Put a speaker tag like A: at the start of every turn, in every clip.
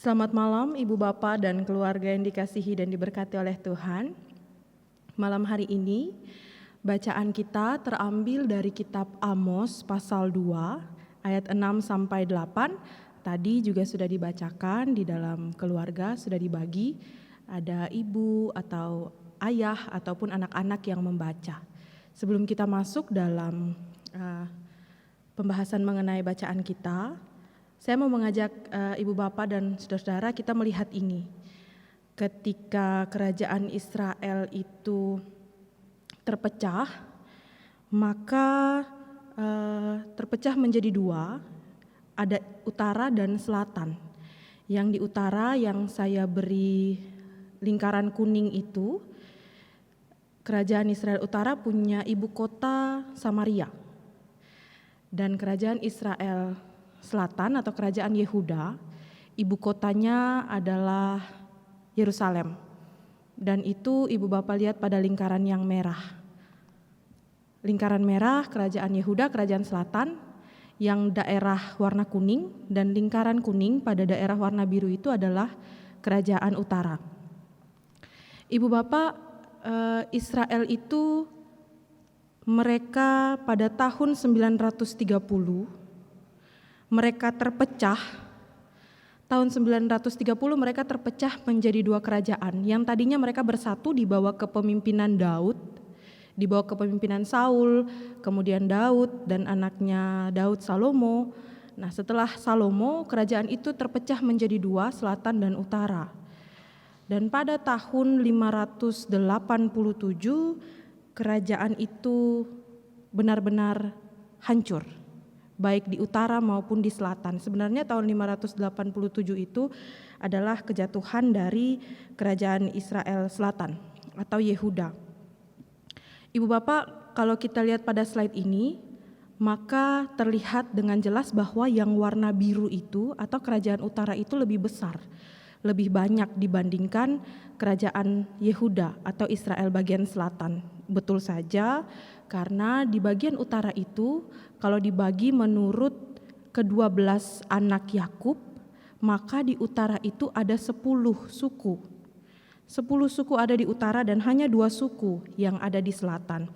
A: Selamat malam Ibu Bapak dan keluarga yang dikasihi dan diberkati oleh Tuhan. Malam hari ini bacaan kita terambil dari kitab Amos pasal 2 ayat 6 sampai 8. Tadi juga sudah dibacakan di dalam keluarga, sudah dibagi. Ada ibu atau ayah ataupun anak-anak yang membaca. Sebelum kita masuk dalam pembahasan mengenai bacaan kita, saya mau mengajak Ibu Bapak dan Saudara-saudara kita melihat ini. Ketika kerajaan Israel itu terpecah, maka terpecah menjadi dua, ada utara dan selatan. Yang di utara yang saya beri lingkaran kuning itu, kerajaan Israel utara punya ibu kota Samaria. Dan kerajaan Israel selatan atau kerajaan Yehuda, ibu kotanya adalah Yerusalem. Dan itu Ibu Bapak lihat pada lingkaran yang merah. Lingkaran merah kerajaan Yehuda, kerajaan selatan, yang daerah warna kuning, dan lingkaran kuning pada daerah warna biru itu adalah kerajaan utara. Ibu Bapak, Israel itu mereka pada tahun 930 mereka terpecah. Tahun 930 mereka terpecah menjadi dua kerajaan yang tadinya mereka bersatu di bawah kepemimpinan Daud, di bawah kepemimpinan Saul, kemudian Daud dan anaknya Daud Salomo. Nah, setelah Salomo, kerajaan itu terpecah menjadi dua, selatan dan utara. Dan pada tahun 587 kerajaan itu benar-benar hancur, baik di utara maupun di selatan. Sebenarnya tahun 587 itu adalah kejatuhan dari kerajaan Israel selatan atau Yehuda. Ibu Bapak, kalau kita lihat pada slide ini, maka terlihat dengan jelas bahwa yang warna biru itu atau kerajaan utara itu lebih besar, lebih banyak dibandingkan kerajaan Yehuda atau Israel bagian selatan. Betul saja, karena di bagian utara itu kalau dibagi menurut ke-12 anak Yakub, maka di utara itu ada 10 suku. 10 suku ada di utara dan hanya 2 suku yang ada di selatan.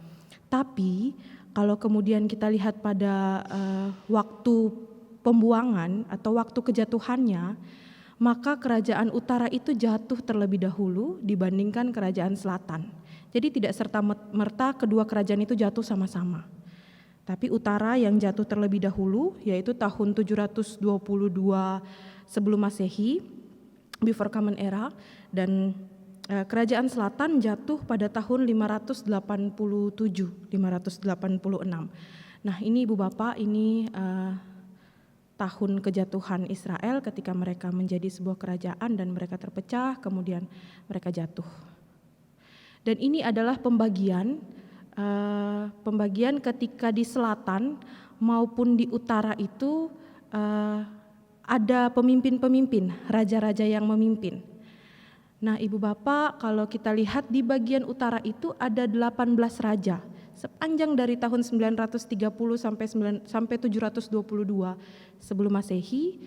A: Tapi kalau kemudian kita lihat pada waktu pembuangan atau waktu kejatuhannya, maka kerajaan utara itu jatuh terlebih dahulu dibandingkan kerajaan selatan. Jadi tidak serta-merta kedua kerajaan itu jatuh sama-sama. Tapi utara yang jatuh terlebih dahulu yaitu tahun 722 sebelum Masehi, before Common Era, dan kerajaan selatan jatuh pada tahun 586. Nah, ini Ibu Bapak, ini tahun kejatuhan Israel ketika mereka menjadi sebuah kerajaan dan mereka terpecah, kemudian mereka jatuh. Dan ini adalah pembagian ketika di selatan maupun di utara itu ada pemimpin-pemimpin, raja-raja yang memimpin. Nah, Ibu Bapak, kalau kita lihat di bagian utara itu ada 18 raja. Sepanjang dari tahun 930 sampai 722 sebelum Masehi,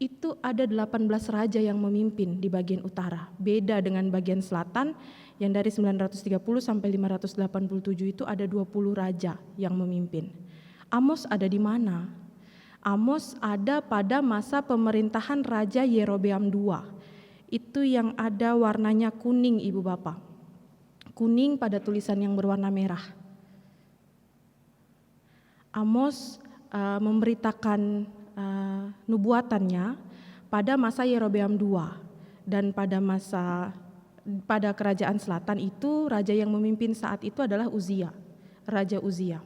A: itu ada 18 raja yang memimpin di bagian utara. Beda dengan bagian selatan yang dari 930 sampai 587 itu ada 20 raja yang memimpin. Amos ada di mana? Amos ada pada masa pemerintahan Raja Yerobeam II. Itu yang ada warnanya kuning, Ibu Bapak. Kuning pada tulisan yang berwarna merah. Amos memberitakan nubuatannya pada masa Yerobeam II, dan pada kerajaan selatan itu raja yang memimpin saat itu adalah Uzia, Raja Uzia.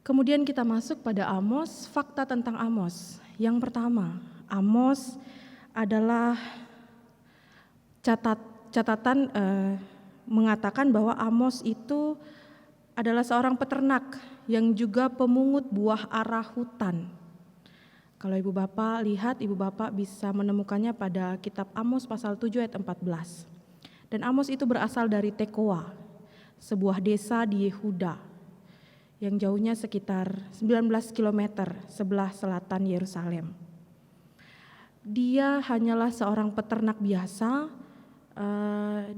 A: Kemudian kita masuk pada Amos, fakta tentang Amos. Yang pertama, Amos adalah catatan mengatakan bahwa Amos itu adalah seorang peternak yang juga pemungut buah ara hutan. Kalau Ibu Bapak lihat, Ibu Bapak bisa menemukannya pada kitab Amos pasal 7 ayat 14. Dan Amos itu berasal dari Tekoa, sebuah desa di Yehuda yang jauhnya sekitar 19 km sebelah selatan Yerusalem. dia hanyalah seorang peternak biasa.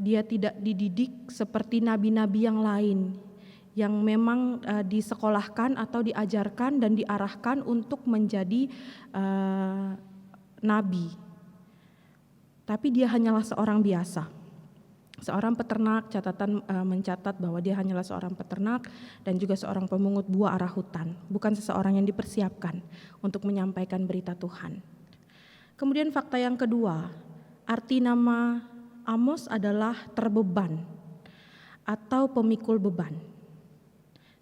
A: Dia tidak dididik seperti nabi-nabi yang lain yang memang disekolahkan atau diajarkan dan diarahkan untuk menjadi nabi. Tapi dia hanyalah seorang biasa. Seorang peternak, catatan mencatat bahwa dia hanyalah seorang peternak dan juga seorang pemungut buah arah hutan, bukan seseorang yang dipersiapkan untuk menyampaikan berita Tuhan. Kemudian fakta yang kedua, arti nama Amos adalah terbeban atau pemikul beban.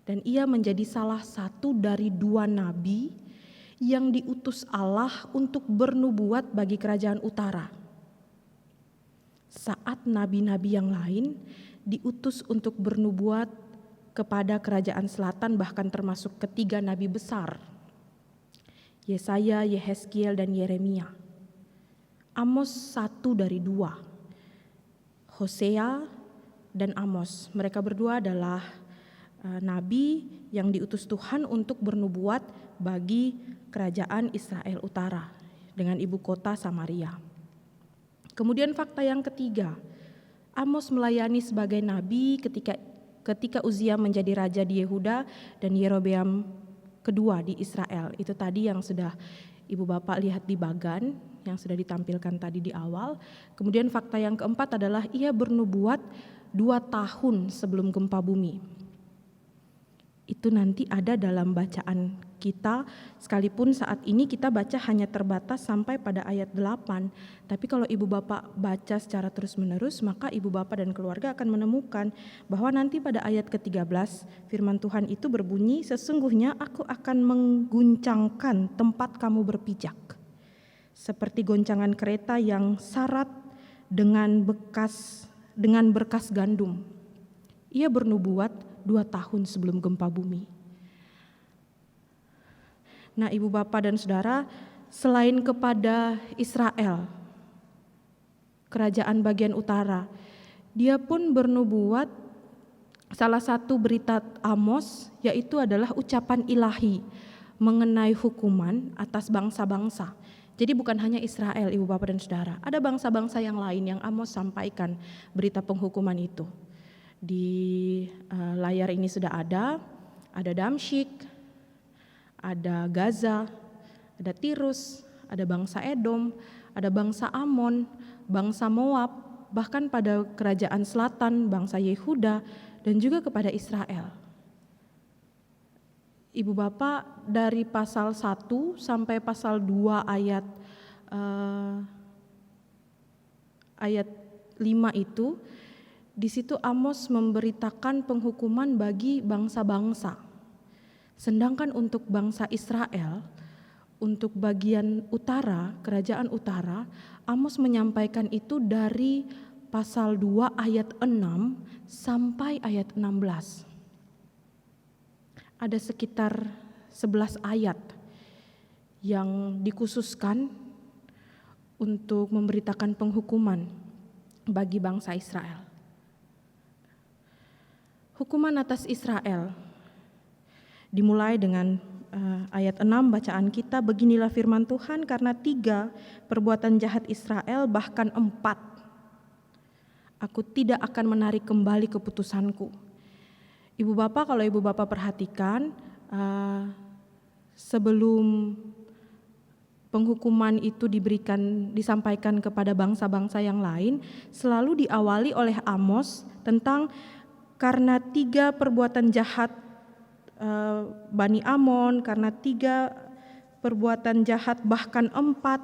A: Dan ia menjadi salah satu dari 2 nabi yang diutus Allah untuk bernubuat bagi kerajaan utara. Saat nabi-nabi yang lain diutus untuk bernubuat kepada kerajaan selatan, bahkan termasuk ketiga nabi besar, Yesaya, Yehezkiel, dan Yeremia. Amos 1 dari 2, Hosea dan Amos. Mereka berdua adalah nabi yang diutus Tuhan untuk bernubuat bagi kerajaan Israel Utara dengan ibu kota Samaria. Kemudian fakta yang ketiga, Amos melayani sebagai nabi ketika Uzia menjadi raja di Yehuda dan Yerobeam kedua di Israel. Itu tadi yang sudah Ibu Bapak lihat di bagan, yang sudah ditampilkan tadi di awal. Kemudian fakta yang keempat adalah ia bernubuat 2 tahun sebelum gempa bumi. Itu nanti ada dalam bacaan kita, sekalipun saat ini kita baca hanya terbatas sampai pada ayat 8. Tapi kalau Ibu Bapak baca secara terus-menerus, maka Ibu Bapak dan keluarga akan menemukan bahwa nanti pada ayat ke-13 firman Tuhan itu berbunyi, sesungguhnya aku akan mengguncangkan tempat kamu berpijak, seperti goncangan kereta yang syarat dengan berkas gandum. Ia bernubuat 2 tahun sebelum gempa bumi. Nah, Ibu Bapak dan Saudara, selain kepada Israel, kerajaan bagian utara, dia pun bernubuat salah satu berita Amos, yaitu adalah ucapan ilahi mengenai hukuman atas bangsa-bangsa. Jadi bukan hanya Israel, Ibu Bapak dan Saudara, ada bangsa-bangsa yang lain yang Amos sampaikan berita penghukuman itu. Di layar ini sudah ada Damsyik, ada Gaza, ada Tirus, ada bangsa Edom, ada bangsa Amon, bangsa Moab, bahkan pada kerajaan selatan bangsa Yehuda dan juga kepada Israel. Ibu Bapak, dari pasal 1 sampai pasal 2 ayat 5 itu, di situ Amos memberitakan penghukuman bagi bangsa-bangsa. Sedangkan untuk bangsa Israel, untuk bagian utara, kerajaan utara, Amos menyampaikan itu dari pasal 2 ayat 6 sampai ayat 16. Ada sekitar 11 ayat yang dikhususkan untuk memberitakan penghukuman bagi bangsa Israel. Hukuman atas Israel dimulai dengan ayat 6 bacaan kita, beginilah firman Tuhan, karena 3 perbuatan jahat Israel, bahkan 4, aku tidak akan menarik kembali keputusanku. Ibu Bapak, kalau Ibu Bapak perhatikan, sebelum penghukuman itu disampaikan kepada bangsa-bangsa yang lain, selalu diawali oleh Amos tentang karena 3 perbuatan jahat Bani Amon, karena 3 perbuatan jahat, bahkan 4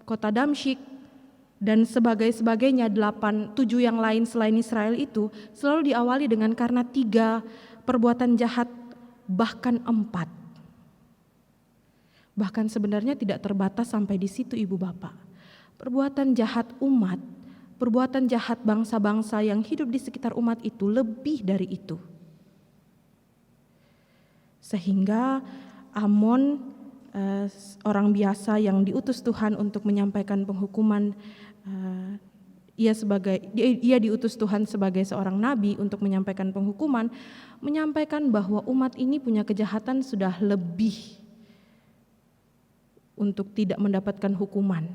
A: kota Damsyik dan sebagainya, 7 yang lain selain Israel itu selalu diawali dengan karena 3 perbuatan jahat, bahkan 4. Bahkan sebenarnya tidak terbatas sampai di situ, Ibu Bapak. Perbuatan jahat umat, perbuatan jahat bangsa-bangsa yang hidup di sekitar umat itu lebih dari itu. Sehingga Amon, orang biasa yang diutus Tuhan untuk menyampaikan penghukuman, ia diutus Tuhan sebagai seorang nabi untuk menyampaikan penghukuman, menyampaikan bahwa umat ini punya kejahatan sudah lebih untuk tidak mendapatkan hukuman.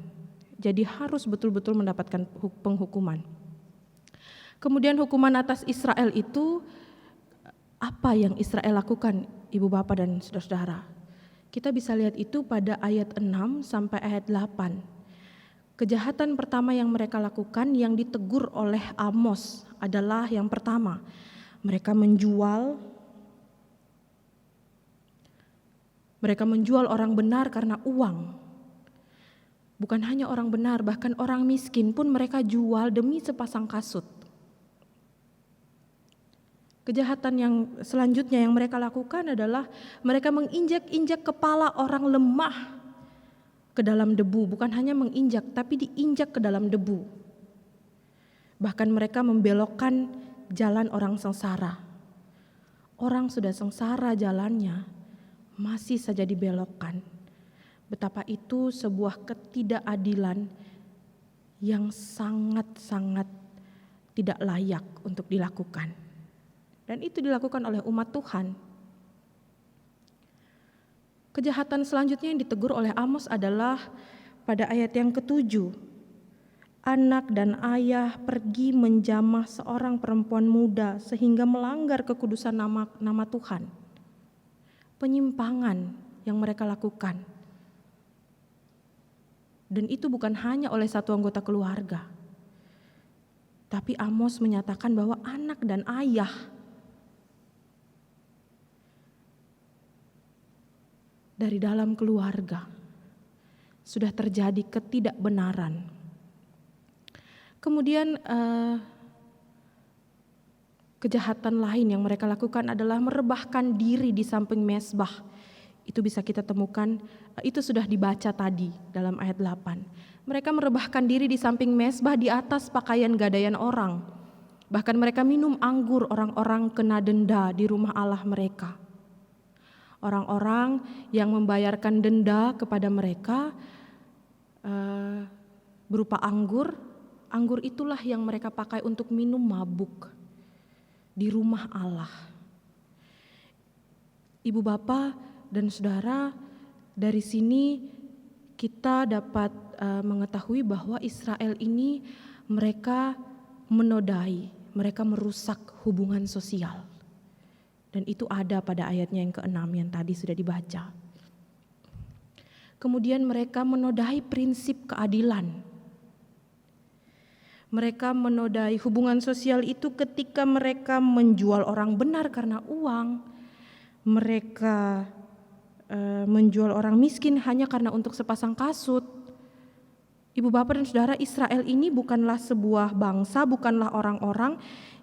A: Jadi harus betul-betul mendapatkan penghukuman. Kemudian hukuman atas Israel itu, apa yang Israel lakukan, Ibu Bapak dan Saudara-saudara? Kita bisa lihat itu pada ayat 6 sampai ayat 8. Kejahatan pertama yang mereka lakukan yang ditegur oleh Amos adalah yang pertama, mereka menjual orang benar karena uang. Bukan hanya orang benar, bahkan orang miskin pun mereka jual demi sepasang kasut. Kejahatan yang selanjutnya yang mereka lakukan adalah mereka menginjak-injak kepala orang lemah ke dalam debu. Bukan hanya menginjak, tapi diinjak ke dalam debu. Bahkan mereka membelokkan jalan orang sengsara. Orang sudah sengsara jalannya, masih saja dibelokkan. Betapa itu sebuah ketidakadilan yang sangat-sangat tidak layak untuk dilakukan. Dan itu dilakukan oleh umat Tuhan. Kejahatan selanjutnya yang ditegur oleh Amos adalah pada ayat yang ke-7. Anak dan ayah pergi menjamah seorang perempuan muda sehingga melanggar kekudusan nama Tuhan. Penyimpangan yang mereka lakukan. Dan itu bukan hanya oleh satu anggota keluarga. Tapi Amos menyatakan bahwa anak dan ayah dari dalam keluarga sudah terjadi ketidakbenaran. Kemudian kejahatan lain yang mereka lakukan adalah merebahkan diri di samping mezbah. Itu bisa kita temukan, itu sudah dibaca tadi dalam ayat 8. Mereka merebahkan diri di samping mezbah di atas pakaian gadaian orang. Bahkan mereka minum anggur orang-orang kena denda di rumah Allah mereka. Orang-orang yang membayarkan denda kepada mereka berupa anggur itulah yang mereka pakai untuk minum mabuk di rumah Allah. Ibu Bapak dan Saudara, dari sini kita dapat mengetahui bahwa Israel ini mereka menodai, mereka merusak hubungan sosial. Dan itu ada pada ayatnya yang ke-6 yang tadi sudah dibaca. Kemudian mereka menodai prinsip keadilan. Mereka menodai hubungan sosial itu ketika mereka menjual orang benar karena uang. Mereka menjual orang miskin hanya karena untuk sepasang kasut. Ibu Bapak dan Saudara, Israel ini bukanlah sebuah bangsa, bukanlah orang-orang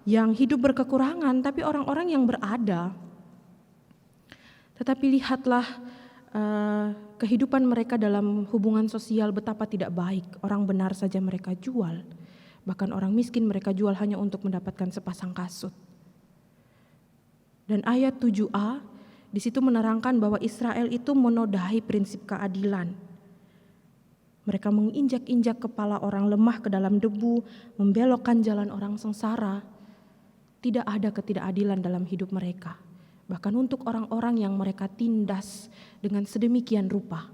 A: yang hidup berkekurangan, tapi orang-orang yang berada. Tetapi lihatlah kehidupan mereka dalam hubungan sosial betapa tidak baik. Orang benar saja mereka jual, bahkan orang miskin mereka jual hanya untuk mendapatkan sepasang kasut. Dan ayat 7a di situ menerangkan bahwa Israel itu menodai prinsip keadilan. Mereka menginjak-injak kepala orang lemah ke dalam debu, membelokkan jalan orang sengsara. Tidak ada ketidakadilan dalam hidup mereka. Bahkan untuk orang-orang yang mereka tindas dengan sedemikian rupa.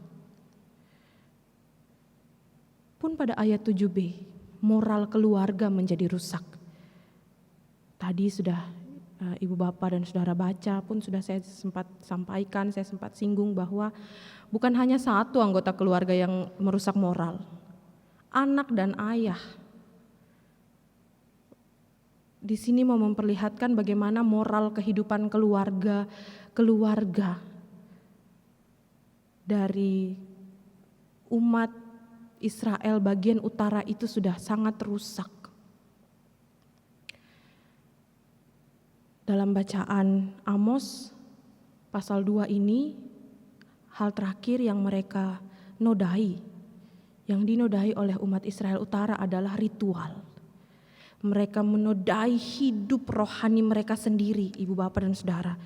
A: Pun pada ayat 7b, moral keluarga menjadi rusak. Tadi sudah Ibu Bapak dan Saudara baca, pun sudah saya sempat sampaikan, saya sempat singgung bahwa bukan hanya satu anggota keluarga yang merusak moral. Anak dan ayah. Di sini mau memperlihatkan bagaimana moral kehidupan keluarga dari umat Israel bagian utara itu sudah sangat rusak. Dalam bacaan Amos pasal 2 ini, hal terakhir yang mereka nodai, yang dinodai oleh umat Israel Utara adalah ritual. Mereka menodai hidup rohani mereka sendiri, Ibu Bapak dan Saudara.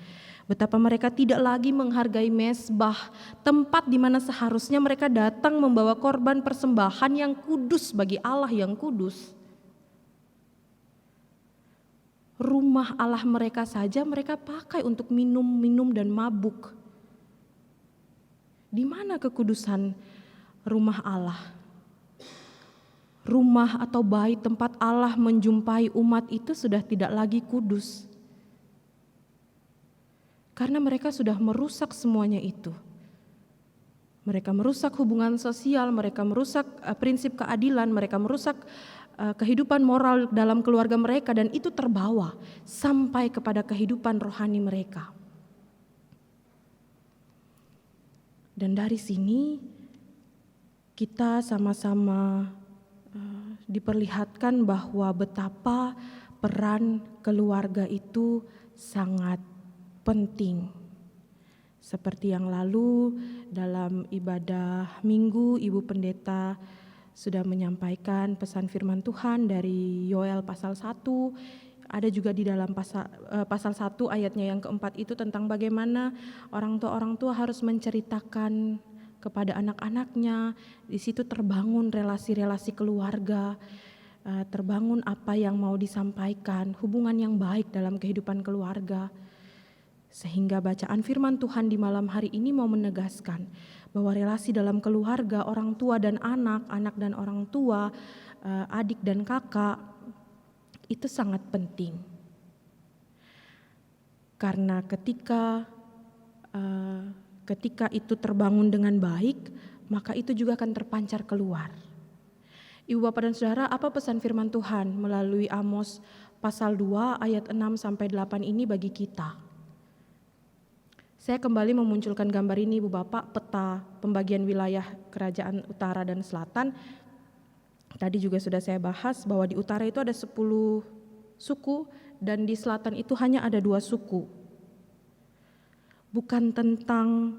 A: Betapa mereka tidak lagi menghargai mezbah, tempat di mana seharusnya mereka datang membawa korban persembahan yang kudus bagi Allah yang kudus. Rumah Allah mereka saja mereka pakai untuk minum dan mabuk. Di mana kekudusan rumah Allah? Rumah atau bait tempat Allah menjumpai umat itu sudah tidak lagi kudus. Karena mereka sudah merusak semuanya itu. Mereka merusak hubungan sosial, mereka merusak prinsip keadilan, mereka merusak kehidupan moral dalam keluarga mereka, dan itu terbawa sampai kepada kehidupan rohani mereka. Dan dari sini kita sama-sama diperlihatkan bahwa betapa peran keluarga itu sangat penting. Seperti yang lalu dalam ibadah Minggu, Ibu Pendeta sudah menyampaikan pesan firman Tuhan dari Yoel pasal 1. Ada juga di dalam pasal 1 ayatnya yang keempat itu tentang bagaimana orang tua harus menceritakan kepada anak-anaknya. Di situ terbangun relasi-relasi keluarga, terbangun apa yang mau disampaikan, hubungan yang baik dalam kehidupan keluarga. Sehingga bacaan firman Tuhan di malam hari ini mau menegaskan bahwa relasi dalam keluarga, orang tua dan anak, anak dan orang tua, adik dan kakak, itu sangat penting. Karena ketika itu terbangun dengan baik, maka itu juga akan terpancar keluar. Ibu Bapak dan Saudara, apa pesan firman Tuhan melalui Amos pasal 2 ayat 6 sampai 8 ini bagi kita? Saya kembali memunculkan gambar ini, Ibu Bapak, peta pembagian wilayah kerajaan utara dan selatan. Tadi juga sudah saya bahas bahwa di utara itu ada 10 suku dan di selatan itu hanya ada 2 suku. Bukan tentang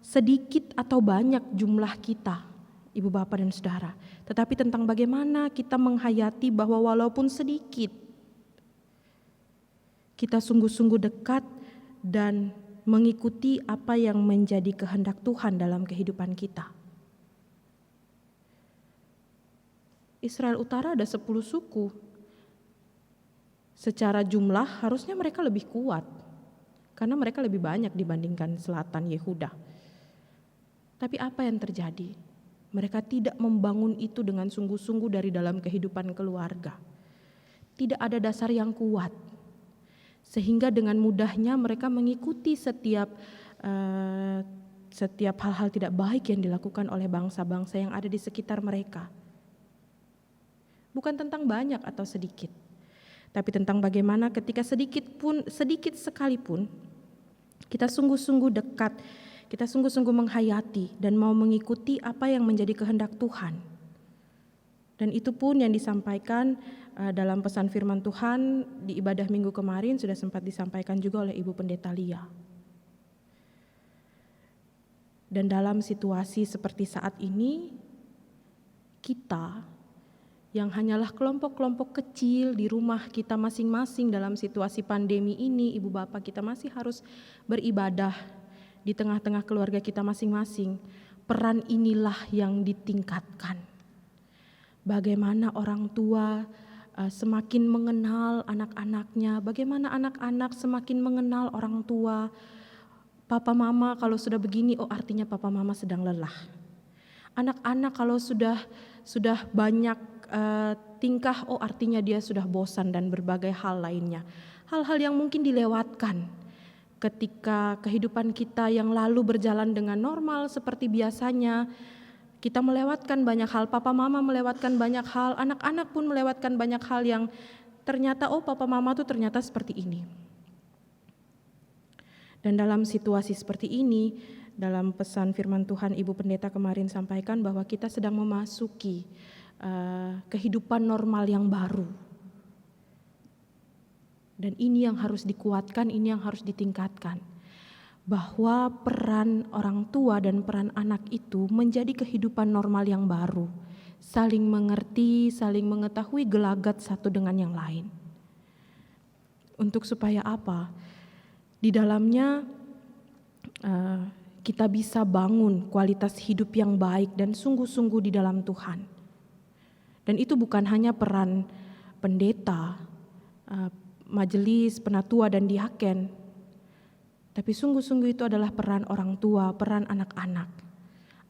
A: sedikit atau banyak jumlah kita, Ibu Bapak dan Saudara, tetapi tentang bagaimana kita menghayati bahwa walaupun sedikit, kita sungguh-sungguh dekat dan mengikuti apa yang menjadi kehendak Tuhan dalam kehidupan kita. Israel Utara ada 10 suku. Secara jumlah harusnya mereka lebih kuat, karena mereka lebih banyak dibandingkan selatan Yehuda. Tapi apa yang terjadi? Mereka tidak membangun itu dengan sungguh-sungguh dari dalam kehidupan keluarga. Tidak ada dasar yang kuat. Sehingga dengan mudahnya mereka mengikuti setiap hal-hal tidak baik yang dilakukan oleh bangsa-bangsa yang ada di sekitar mereka. Bukan tentang banyak atau sedikit, tapi tentang bagaimana ketika sedikit sekalipun kita sungguh-sungguh dekat, kita sungguh-sungguh menghayati dan mau mengikuti apa yang menjadi kehendak Tuhan. Dan itu pun yang disampaikan dalam pesan firman Tuhan di ibadah Minggu kemarin sudah sempat disampaikan juga oleh Ibu Pendeta Lia. Dan dalam situasi seperti saat ini, kita yang hanyalah kelompok-kelompok kecil di rumah kita masing-masing dalam situasi pandemi ini, Ibu Bapak, kita masih harus beribadah di tengah-tengah keluarga kita masing-masing. Peran inilah yang ditingkatkan. Bagaimana orang tua semakin mengenal anak-anaknya, bagaimana anak-anak semakin mengenal orang tua. Papa mama kalau sudah begini, oh artinya papa mama sedang lelah. Anak-anak kalau sudah banyak tingkah, oh artinya dia sudah bosan, dan berbagai hal lainnya. Hal-hal yang mungkin dilewatkan ketika kehidupan kita yang lalu berjalan dengan normal seperti biasanya. Kita melewatkan banyak hal, papa mama melewatkan banyak hal, anak-anak pun melewatkan banyak hal yang ternyata, oh papa mama tuh ternyata seperti ini. Dan dalam situasi seperti ini, dalam pesan firman Tuhan Ibu Pendeta kemarin sampaikan bahwa kita sedang memasuki kehidupan normal yang baru. Dan ini yang harus dikuatkan, ini yang harus ditingkatkan. Bahwa peran orang tua dan peran anak itu menjadi kehidupan normal yang baru. Saling mengerti, saling mengetahui gelagat satu dengan yang lain. Untuk supaya apa? Di dalamnya kita bisa bangun kualitas hidup yang baik dan sungguh-sungguh di dalam Tuhan. Dan itu bukan hanya peran pendeta, majelis, penatua dan diaken, tapi sungguh-sungguh itu adalah peran orang tua, peran anak-anak.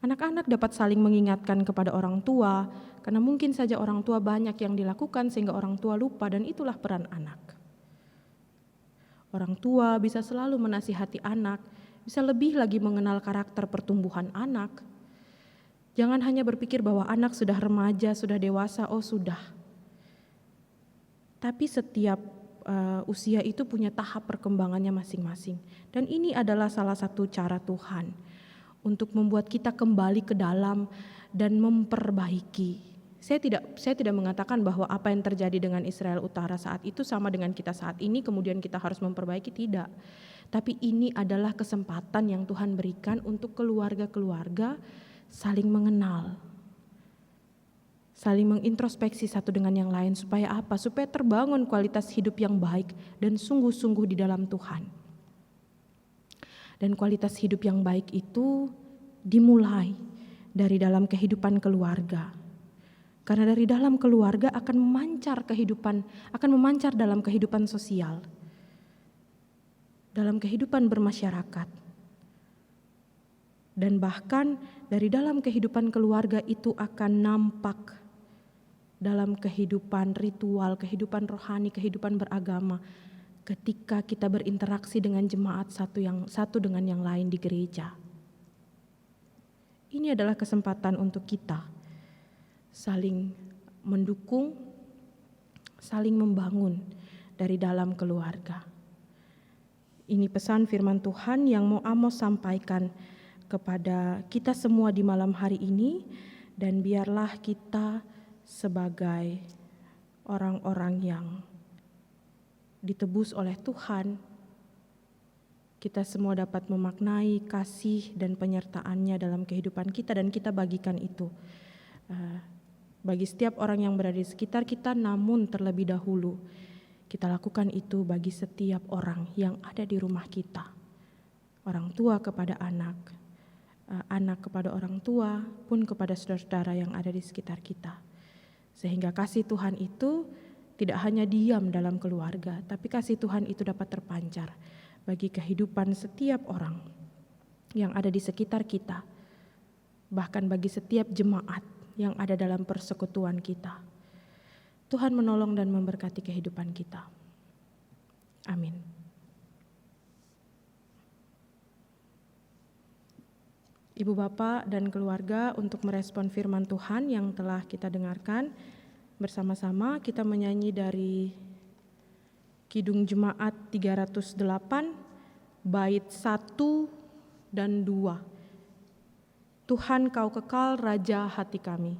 A: Anak-anak dapat saling mengingatkan kepada orang tua, karena mungkin saja orang tua banyak yang dilakukan sehingga orang tua lupa, dan itulah peran anak. Orang tua bisa selalu menasihati anak, bisa lebih lagi mengenal karakter pertumbuhan anak. Jangan hanya berpikir bahwa anak sudah remaja, sudah dewasa, oh sudah. Tapi setiap usia itu punya tahap perkembangannya masing-masing. Dan ini adalah salah satu cara Tuhan untuk membuat kita kembali ke dalam dan memperbaiki. Saya tidak mengatakan bahwa apa yang terjadi dengan Israel Utara saat itu sama dengan kita saat ini, kemudian kita harus memperbaiki, tidak. Tapi ini adalah kesempatan yang Tuhan berikan untuk keluarga-keluarga saling mengenal, saling mengintrospeksi satu dengan yang lain. Supaya apa? Supaya terbangun kualitas hidup yang baik dan sungguh-sungguh di dalam Tuhan. Dan kualitas hidup yang baik itu dimulai dari dalam kehidupan keluarga. Karena dari dalam keluarga akan memancar dalam kehidupan sosial, dalam kehidupan bermasyarakat. Dan bahkan dari dalam kehidupan keluarga itu akan nampak dalam kehidupan ritual, kehidupan rohani, kehidupan beragama, ketika kita berinteraksi dengan jemaat satu dengan yang lain di gereja. Ini adalah kesempatan untuk kita saling mendukung, saling membangun dari dalam keluarga. Ini pesan firman Tuhan yang mau Amos sampaikan kepada kita semua di malam hari ini, dan biarlah kita sebagai orang-orang yang ditebus oleh Tuhan, kita semua dapat memaknai kasih dan penyertaannya dalam kehidupan kita, dan kita bagikan itu bagi setiap orang yang berada di sekitar kita. Namun terlebih dahulu kita lakukan itu bagi setiap orang yang ada di rumah kita, orang tua kepada anak, anak kepada orang tua, pun kepada saudara-saudara yang ada di sekitar kita. Sehingga kasih Tuhan itu tidak hanya diam dalam keluarga, tapi kasih Tuhan itu dapat terpancar bagi kehidupan setiap orang yang ada di sekitar kita, bahkan bagi setiap jemaat yang ada dalam persekutuan kita. Tuhan menolong dan memberkati kehidupan kita. Amin. Ibu Bapak dan keluarga, untuk merespon firman Tuhan yang telah kita dengarkan, bersama-sama kita menyanyi dari Kidung Jemaat 308, bait 1 dan 2. Tuhan Kau kekal Raja hati kami.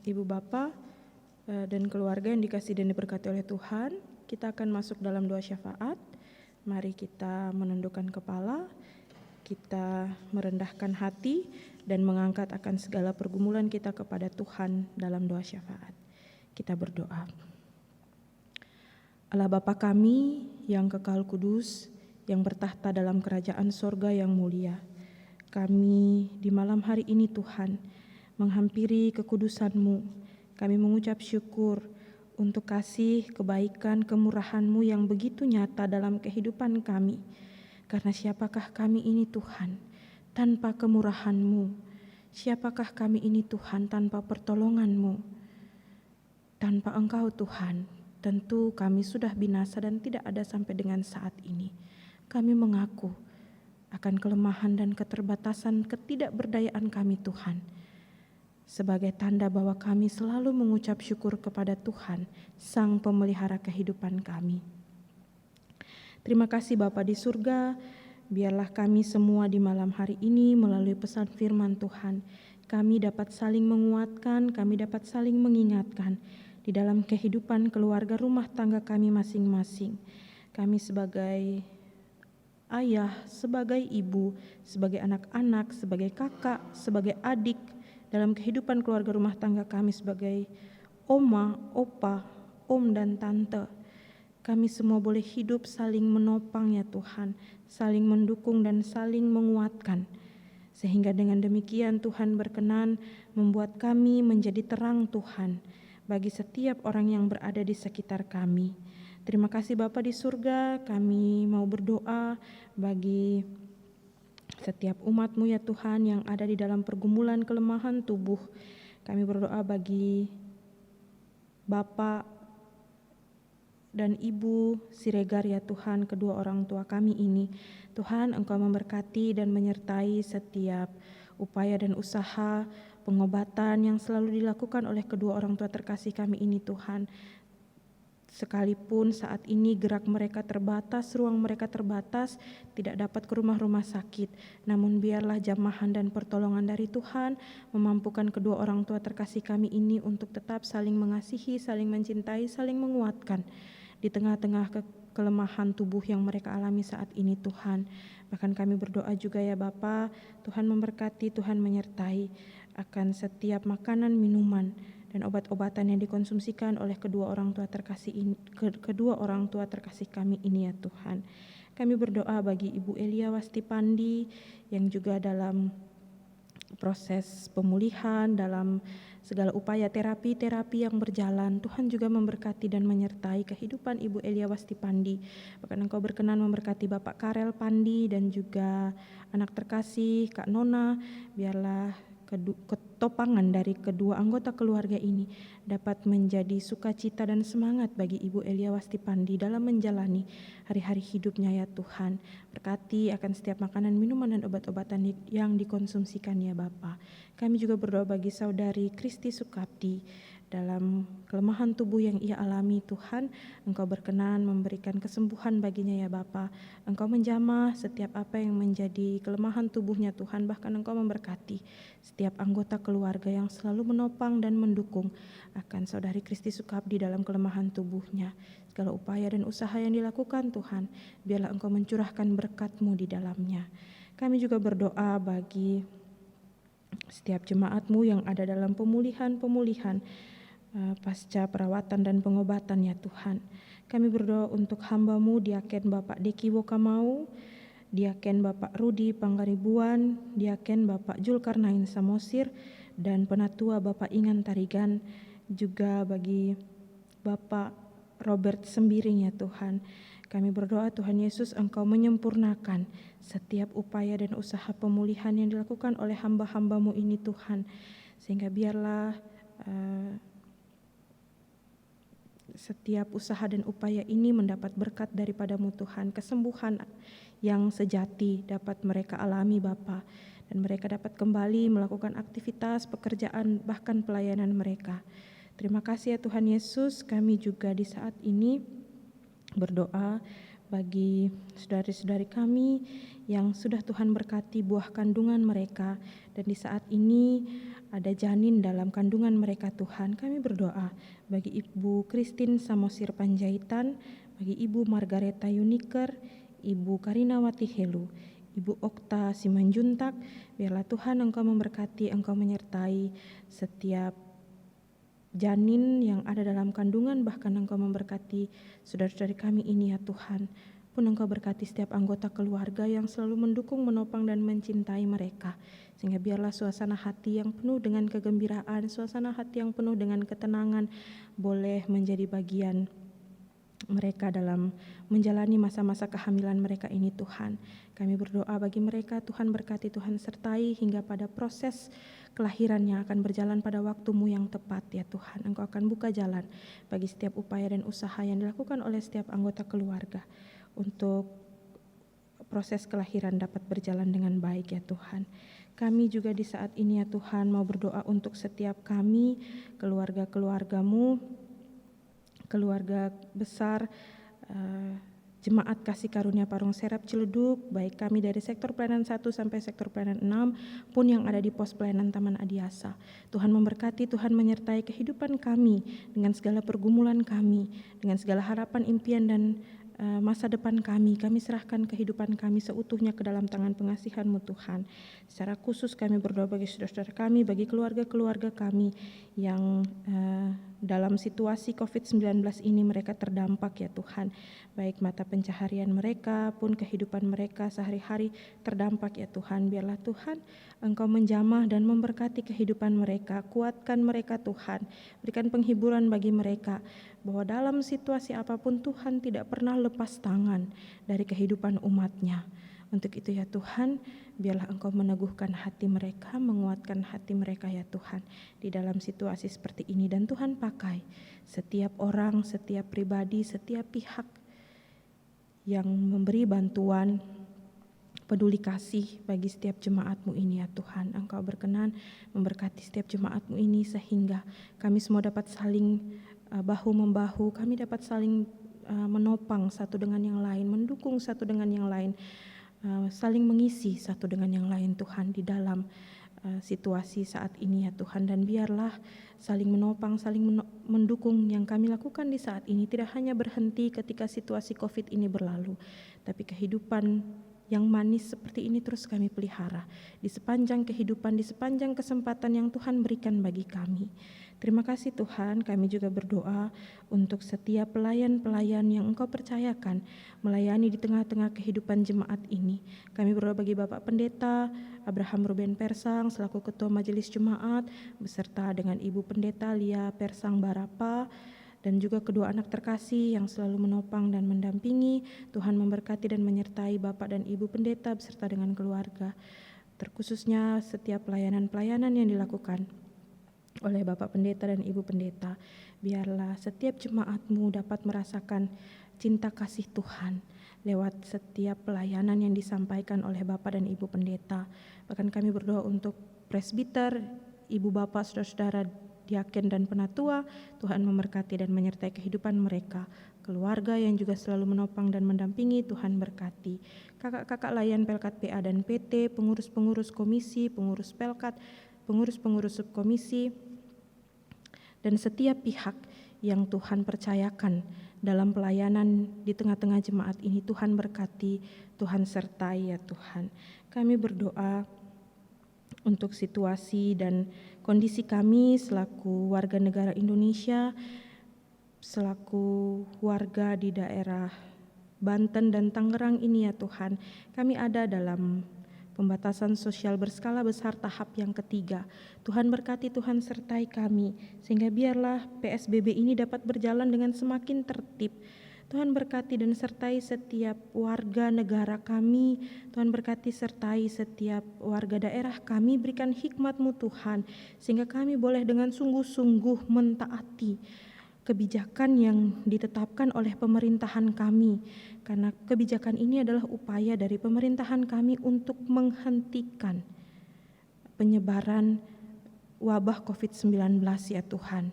A: Ibu Bapak dan keluarga yang dikasihi dan diberkati oleh Tuhan, kita akan masuk dalam doa syafaat. Mari kita menundukkan kepala, kita merendahkan hati dan mengangkat akan segala pergumulan kita kepada Tuhan dalam doa syafaat. Kita berdoa. Allah Bapa kami yang kekal kudus, yang bertahta dalam kerajaan sorga yang mulia, kami di malam hari ini Tuhan menghampiri kekudusan-Mu. Kami mengucap syukur untuk kasih, kebaikan, kemurahan-Mu yang begitu nyata dalam kehidupan kami. Karena siapakah kami ini Tuhan tanpa kemurahan-Mu? Siapakah kami ini Tuhan tanpa pertolongan-Mu? Tanpa Engkau Tuhan, tentu kami sudah binasa dan tidak ada sampai dengan saat ini. Kami mengaku akan kelemahan dan keterbatasan ketidakberdayaan kami Tuhan. Sebagai tanda bahwa kami selalu mengucap syukur kepada Tuhan, Sang Pemelihara kehidupan kami. Terima kasih Bapa di surga, biarlah kami semua di malam hari ini melalui pesan firman Tuhan, kami dapat saling menguatkan, kami dapat saling mengingatkan di dalam kehidupan keluarga rumah tangga kami masing-masing. Kami sebagai ayah, sebagai ibu, sebagai anak-anak, sebagai kakak, sebagai adik, dalam kehidupan keluarga rumah tangga kami sebagai oma, opa, om dan tante. Kami semua boleh hidup saling menopang ya Tuhan, saling mendukung dan saling menguatkan. Sehingga dengan demikian Tuhan berkenan membuat kami menjadi terang Tuhan bagi setiap orang yang berada di sekitar kami. Terima kasih Bapa di surga, kami mau berdoa bagi setiap umat-Mu ya Tuhan yang ada di dalam pergumulan kelemahan tubuh. Kami berdoa bagi Bapak dan Ibu Siregar ya Tuhan, kedua orang tua kami ini. Tuhan, Engkau memberkati dan menyertai setiap upaya dan usaha pengobatan yang selalu dilakukan oleh kedua orang tua terkasih kami ini Tuhan. Sekalipun saat ini gerak mereka terbatas, ruang mereka terbatas, tidak dapat ke rumah-rumah sakit. Namun biarlah jamahan dan pertolongan dari Tuhan memampukan kedua orang tua terkasih kami ini untuk tetap saling mengasihi, saling mencintai, saling menguatkan di tengah-tengah kelemahan tubuh yang mereka alami saat ini Tuhan. Bahkan kami berdoa juga ya Bapa, Tuhan memberkati, Tuhan menyertai akan setiap makanan, minuman, dan obat-obatan yang dikonsumsikan oleh kedua orang tua terkasih kami ini ya Tuhan. Kami berdoa bagi Ibu Elia Wastipandi yang juga dalam proses pemulihan, dalam segala upaya terapi yang berjalan. Tuhan juga memberkati dan menyertai kehidupan Ibu Elia Wastipandi. Bahkan Engkau berkenan memberkati Bapak Karel Pandi dan juga anak terkasih Kak Nona. Biarlah ketopangan dari kedua anggota keluarga ini dapat menjadi sukacita dan semangat bagi Ibu Elia Wastipandi dalam menjalani hari-hari hidupnya ya Tuhan. Berkati akan setiap makanan, minuman, dan obat-obatan yang dikonsumsikan ya Bapa. Kami juga berdoa bagi saudari Kristi Sukabdi dalam kelemahan tubuh yang ia alami Tuhan. Engkau berkenan memberikan kesembuhan baginya ya Bapa. Engkau menjamah setiap apa yang menjadi kelemahan tubuhnya Tuhan. Bahkan Engkau memberkati setiap anggota keluarga yang selalu menopang dan mendukung akan saudari Kristi Sukabdi dalam kelemahan tubuhnya. Segala upaya dan usaha yang dilakukan Tuhan, biarlah Engkau mencurahkan berkat-Mu di dalamnya. Kami juga berdoa bagi setiap jemaat-Mu yang ada dalam pemulihan pasca perawatan dan pengobatan ya Tuhan. Kami berdoa untuk hamba-Mu Diaken Bapak Deki Wokamau, Diaken Bapak Rudi Panggaribuan, Diaken Bapak Julkarnain Samosir, dan Penatua Bapak Ingan Tarigan, juga bagi Bapak Robert Sembiring ya Tuhan. Kami berdoa Tuhan Yesus Engkau menyempurnakan setiap upaya dan usaha pemulihan yang dilakukan oleh hamba-hamba-Mu ini Tuhan. Sehingga biarlah setiap usaha dan upaya ini mendapat berkat daripada-Mu Tuhan. Kesembuhan yang sejati dapat mereka alami Bapa, dan mereka dapat kembali melakukan aktivitas, pekerjaan, bahkan pelayanan mereka. Terima kasih ya Tuhan Yesus. Kami juga di saat ini berdoa bagi saudari-saudari kami yang sudah Tuhan berkati buah kandungan mereka, dan di saat ini ada janin dalam kandungan mereka Tuhan. Kami berdoa bagi Ibu Christine Samosir Panjaitan, bagi Ibu Margareta Yuniker, Ibu Karinawati Helu, Ibu Okta Simanjuntak. Biarlah Tuhan Engkau memberkati, Engkau menyertai setiap janin yang ada dalam kandungan, bahkan Engkau memberkati saudara-saudari kami ini ya Tuhan. Pun Engkau berkati setiap anggota keluarga yang selalu mendukung, menopang, dan mencintai mereka. Sehingga biarlah suasana hati yang penuh dengan kegembiraan, suasana hati yang penuh dengan ketenangan boleh menjadi bagian mereka dalam menjalani masa-masa kehamilan mereka ini Tuhan. Kami berdoa bagi mereka, Tuhan berkati, Tuhan sertai hingga pada proses kelahiran yang akan berjalan pada waktu-Mu yang tepat ya Tuhan. Engkau akan buka jalan bagi setiap upaya dan usaha yang dilakukan oleh setiap anggota keluarga untuk proses kelahiran dapat berjalan dengan baik ya Tuhan. Kami juga di saat ini ya Tuhan mau berdoa untuk setiap kami, keluarga-keluarga-Mu, keluarga besar, Jemaat Kasih Karunia Parung Serap Ciledug, baik kami dari sektor pelayanan 1 sampai sektor pelayanan 6 pun yang ada di pos pelayanan Taman Adiasa. Tuhan memberkati, Tuhan menyertai kehidupan kami dengan segala pergumulan kami, dengan segala harapan, impian dan masa depan kami serahkan kehidupan kami seutuhnya ke dalam tangan pengasihan-Mu Tuhan. Secara khusus kami berdoa bagi saudara-saudara kami, bagi keluarga-keluarga kami yang dalam situasi COVID-19 ini mereka terdampak ya Tuhan. Baik mata pencaharian mereka pun kehidupan mereka sehari-hari terdampak ya Tuhan. Biarlah Tuhan Engkau menjamah dan memberkati kehidupan mereka, kuatkan mereka Tuhan, berikan penghiburan bagi mereka, bahwa dalam situasi apapun Tuhan tidak pernah lepas tangan dari kehidupan umat-Nya. Untuk itu ya Tuhan, biarlah Engkau meneguhkan hati mereka, menguatkan hati mereka ya Tuhan di dalam situasi seperti ini. Dan Tuhan pakai setiap orang, setiap pribadi, setiap pihak yang memberi bantuan peduli kasih bagi setiap jemaat-Mu ini ya Tuhan. Engkau berkenan memberkati setiap jemaat-Mu ini sehingga kami semua dapat saling bahu-membahu, kami dapat saling menopang satu dengan yang lain, mendukung satu dengan yang lain, saling mengisi satu dengan yang lain Tuhan di dalam situasi saat ini ya Tuhan. Dan biarlah saling menopang, saling mendukung yang kami lakukan di saat ini tidak hanya berhenti ketika situasi COVID ini berlalu, tapi kehidupan yang manis seperti ini terus kami pelihara di sepanjang kehidupan, di sepanjang kesempatan yang Tuhan berikan bagi kami. Terima kasih Tuhan, kami juga berdoa untuk setiap pelayan-pelayan yang Engkau percayakan melayani di tengah-tengah kehidupan jemaat ini. Kami berdoa bagi Bapak Pendeta Abraham Ruben Persang selaku Ketua Majelis Jemaat, beserta dengan Ibu Pendeta Lia Persang Barapa, dan juga kedua anak terkasih yang selalu menopang dan mendampingi. Tuhan memberkati dan menyertai Bapak dan Ibu Pendeta beserta dengan keluarga, terkhususnya setiap pelayanan-pelayanan yang dilakukan oleh Bapak Pendeta dan Ibu Pendeta. Biarlah setiap jemaat-Mu dapat merasakan cinta kasih Tuhan lewat setiap pelayanan yang disampaikan oleh Bapak dan Ibu Pendeta. Bahkan kami berdoa untuk presbiter, Ibu Bapak, saudara-saudara diaken dan penatua, Tuhan memberkati dan menyertai kehidupan mereka. Keluarga yang juga selalu menopang dan mendampingi, Tuhan berkati. Kakak-kakak layan Pelkat PA dan PT, pengurus-pengurus komisi, pengurus Pelkat, pengurus-pengurus subkomisi, dan setiap pihak yang Tuhan percayakan dalam pelayanan di tengah-tengah jemaat ini, Tuhan berkati, Tuhan sertai ya Tuhan. Kami berdoa untuk situasi dan kondisi kami selaku warga negara Indonesia, selaku warga di daerah Banten dan Tangerang ini ya Tuhan. Kami ada dalam pembatasan sosial berskala besar tahap yang ketiga. Tuhan berkati, Tuhan sertai kami, sehingga biarlah PSBB ini dapat berjalan dengan semakin tertib. Tuhan berkati dan sertai setiap warga negara kami. Tuhan berkati sertai setiap warga daerah kami. Berikan hikmat-Mu Tuhan, sehingga kami boleh dengan sungguh-sungguh mentaati kebijakan yang ditetapkan oleh pemerintahan kami. Karena kebijakan ini adalah upaya dari pemerintahan kami untuk menghentikan penyebaran wabah COVID-19 ya Tuhan.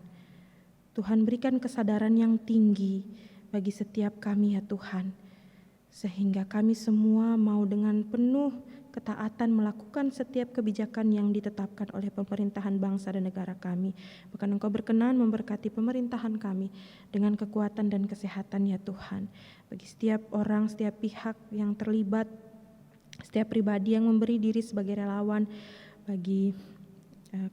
A: Tuhan berikan kesadaran yang tinggi bagi setiap kami ya Tuhan, sehingga kami semua mau dengan penuh ketaatan melakukan setiap kebijakan yang ditetapkan oleh pemerintahan bangsa dan negara kami. Bahkan Engkau berkenan memberkati pemerintahan kami dengan kekuatan dan kesehatan ya Tuhan. Bagi setiap orang, setiap pihak yang terlibat, setiap pribadi yang memberi diri sebagai relawan bagi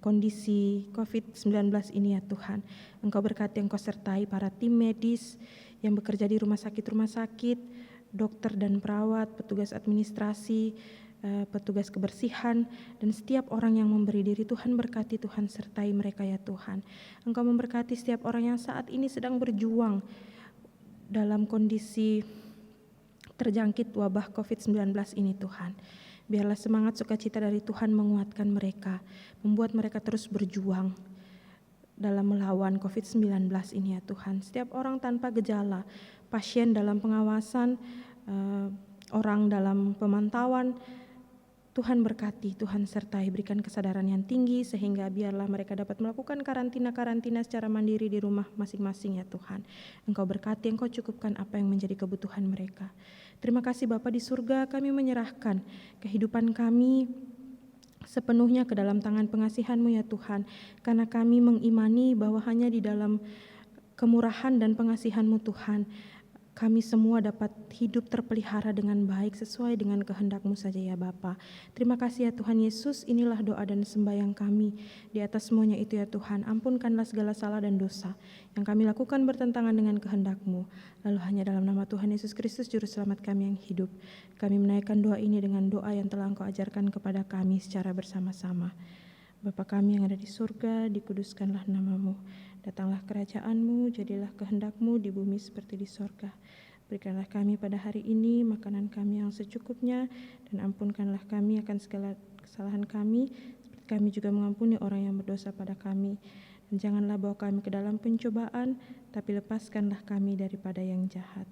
A: kondisi COVID-19 ini ya Tuhan. Engkau berkati, Engkau sertai para tim medis yang bekerja di rumah sakit, dokter dan perawat, petugas administrasi, petugas kebersihan, dan setiap orang yang memberi diri. Tuhan berkati, Tuhan sertai mereka ya Tuhan. Engkau memberkati setiap orang yang saat ini sedang berjuang dalam kondisi terjangkit wabah COVID-19 ini Tuhan. Biarlah semangat sukacita dari Tuhan menguatkan mereka, membuat mereka terus berjuang dalam melawan COVID-19 ini ya Tuhan. Setiap orang tanpa gejala, pasien dalam pengawasan, orang dalam pemantauan, Tuhan berkati, Tuhan sertai, berikan kesadaran yang tinggi sehingga biarlah mereka dapat melakukan karantina-karantina secara mandiri di rumah masing-masing ya Tuhan. Engkau berkati, Engkau cukupkan apa yang menjadi kebutuhan mereka. Terima kasih Bapa di surga, kami menyerahkan kehidupan kami sepenuhnya ke dalam tangan pengasihan-Mu ya Tuhan. Karena kami mengimani bahwa hanya di dalam kemurahan dan pengasihan-Mu Tuhan, kami semua dapat hidup terpelihara dengan baik sesuai dengan kehendak-Mu saja ya Bapa. Terima kasih ya Tuhan Yesus, inilah doa dan sembahyang kami. Di atas semuanya itu ya Tuhan, ampunkanlah segala salah dan dosa yang kami lakukan bertentangan dengan kehendak-Mu. Lalu hanya dalam nama Tuhan Yesus Kristus Juru Selamat kami yang hidup, kami menaikkan doa ini dengan doa yang telah Engkau ajarkan kepada kami secara bersama-sama. Bapa kami yang ada di surga, dikuduskanlah nama-Mu. Datanglah kerajaan-Mu, jadilah kehendak-Mu di bumi seperti di sorga. Berikanlah kami pada hari ini makanan kami yang secukupnya, dan ampunkanlah kami akan segala kesalahan kami, seperti kami juga mengampuni orang yang berdosa pada kami. Dan janganlah bawa kami ke dalam pencobaan, tapi lepaskanlah kami daripada yang jahat.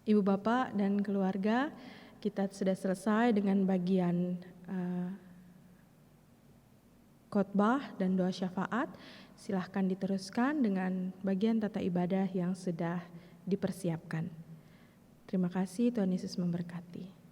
A: Ibu bapak dan keluarga, kita sudah selesai dengan bagian khotbah dan doa syafaat. Silahkan diteruskan dengan bagian tata ibadah yang sudah dipersiapkan. Terima kasih, Tuhan Yesus memberkati.